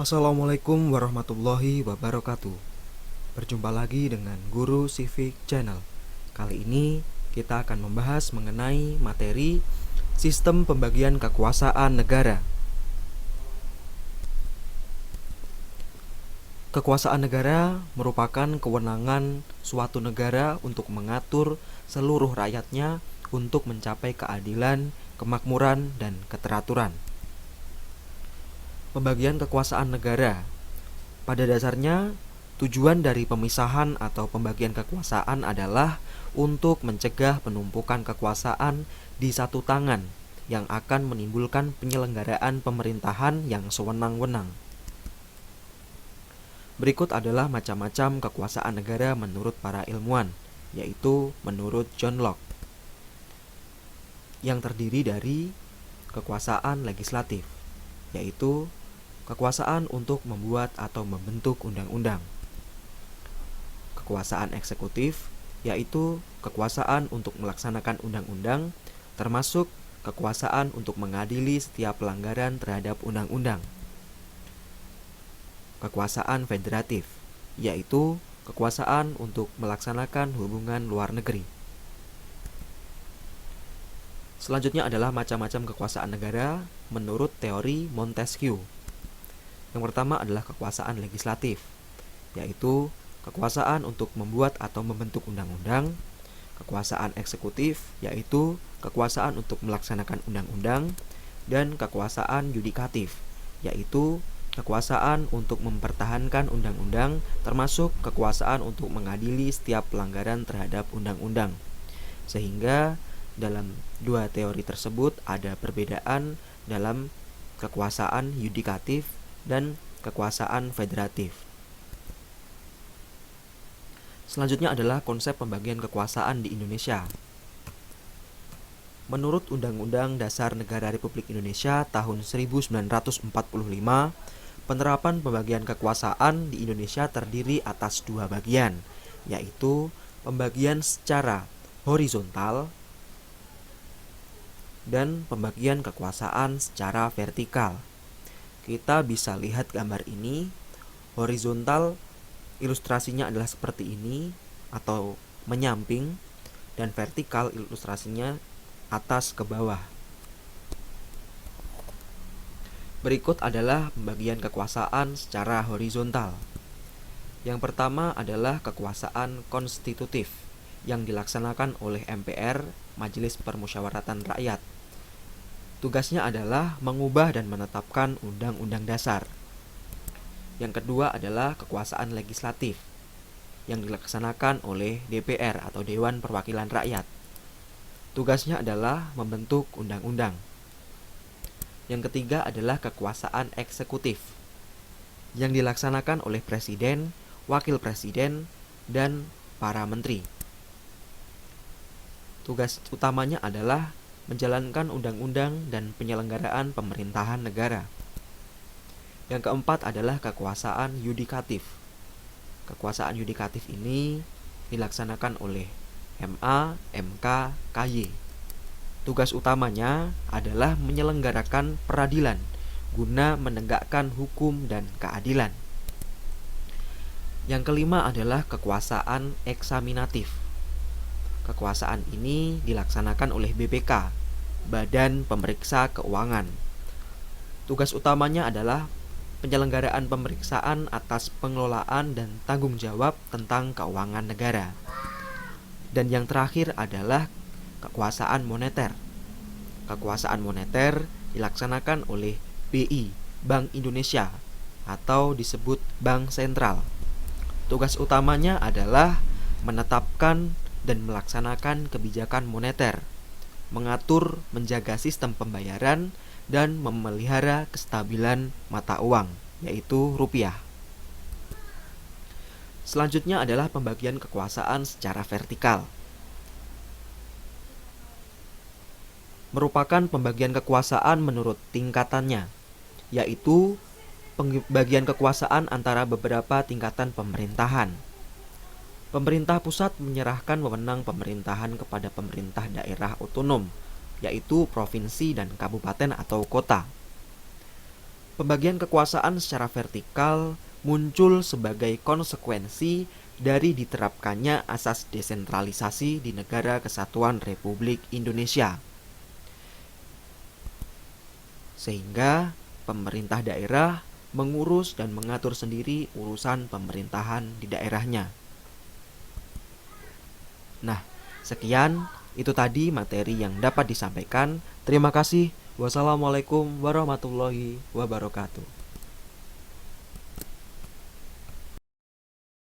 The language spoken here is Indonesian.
Assalamualaikum warahmatullahi wabarakatuh. Berjumpa lagi dengan Guru Civic Channel. Kali ini kita akan membahas mengenai materi sistem pembagian kekuasaan negara. Kekuasaan negara merupakan kewenangan suatu negara untuk mengatur seluruh rakyatnya untuk mencapai keadilan, kemakmuran, dan keteraturan. Pembagian kekuasaan negara pada dasarnya, tujuan dari pemisahan atau pembagian kekuasaan adalah untuk mencegah penumpukan kekuasaan di satu tangan yang akan menimbulkan penyelenggaraan pemerintahan yang sewenang-wenang. Berikut adalah macam-macam kekuasaan negara menurut para ilmuwan, yaitu menurut John Locke, yang terdiri dari kekuasaan legislatif, yaitu kekuasaan untuk membuat atau membentuk undang-undang. Kekuasaan eksekutif, yaitu kekuasaan untuk melaksanakan undang-undang, termasuk kekuasaan untuk mengadili setiap pelanggaran terhadap undang-undang. Kekuasaan federatif, yaitu kekuasaan untuk melaksanakan hubungan luar negeri. Selanjutnya adalah macam-macam kekuasaan negara menurut teori Montesquieu. Yang pertama adalah kekuasaan legislatif, yaitu kekuasaan untuk membuat atau membentuk undang-undang. Kekuasaan eksekutif, yaitu kekuasaan untuk melaksanakan undang-undang. Dan kekuasaan yudikatif, yaitu kekuasaan untuk mempertahankan undang-undang, termasuk kekuasaan untuk mengadili setiap pelanggaran terhadap undang-undang. Sehingga dalam dua teori tersebut ada perbedaan dalam kekuasaan yudikatif dan kekuasaan federatif. Selanjutnya adalah konsep pembagian kekuasaan di Indonesia. Menurut Undang-Undang Dasar Negara Republik Indonesia tahun 1945, penerapan pembagian kekuasaan di Indonesia terdiri atas dua bagian, yaitu pembagian secara horizontal dan pembagian kekuasaan secara vertikal. Kita bisa lihat gambar ini. Horizontal ilustrasinya adalah seperti ini atau menyamping, dan vertikal ilustrasinya atas ke bawah. Berikut adalah pembagian kekuasaan secara horizontal. Yang pertama adalah kekuasaan konstitutif yang dilaksanakan oleh MPR, Majelis Permusyawaratan Rakyat. Tugasnya adalah mengubah dan menetapkan undang-undang dasar. Yang kedua adalah kekuasaan legislatif yang dilaksanakan oleh DPR atau Dewan Perwakilan Rakyat. Tugasnya adalah membentuk undang-undang. Yang ketiga adalah kekuasaan eksekutif yang dilaksanakan oleh presiden, wakil presiden, dan para menteri. Tugas utamanya adalah menjalankan undang-undang dan penyelenggaraan pemerintahan negara. Yang keempat adalah kekuasaan yudikatif. Kekuasaan yudikatif ini dilaksanakan oleh MA, MK, KY. Tugas utamanya adalah menyelenggarakan peradilan guna menegakkan hukum dan keadilan. Yang kelima adalah kekuasaan eksaminatif. Kekuasaan ini dilaksanakan oleh BPK, Badan Pemeriksa Keuangan. Tugas utamanya adalah penyelenggaraan pemeriksaan atas pengelolaan dan tanggung jawab tentang keuangan negara. Dan yang terakhir adalah kekuasaan moneter. Kekuasaan moneter dilaksanakan oleh BI, Bank Indonesia, atau disebut Bank Sentral. Tugas utamanya adalah menetapkan dan melaksanakan kebijakan moneter, mengatur, menjaga sistem pembayaran, dan memelihara kestabilan mata uang, yaitu rupiah. Selanjutnya adalah pembagian kekuasaan secara vertikal. Merupakan pembagian kekuasaan menurut tingkatannya, yaitu pembagian kekuasaan antara beberapa tingkatan pemerintahan. Pemerintah pusat menyerahkan wewenang pemerintahan kepada pemerintah daerah otonom, yaitu provinsi dan kabupaten atau kota. Pembagian kekuasaan secara vertikal muncul sebagai konsekuensi dari diterapkannya asas desentralisasi di Negara Kesatuan Republik Indonesia. Sehingga pemerintah daerah mengurus dan mengatur sendiri urusan pemerintahan di daerahnya. Nah, sekian itu tadi materi yang dapat disampaikan. Terima kasih. Wassalamualaikum warahmatullahi wabarakatuh.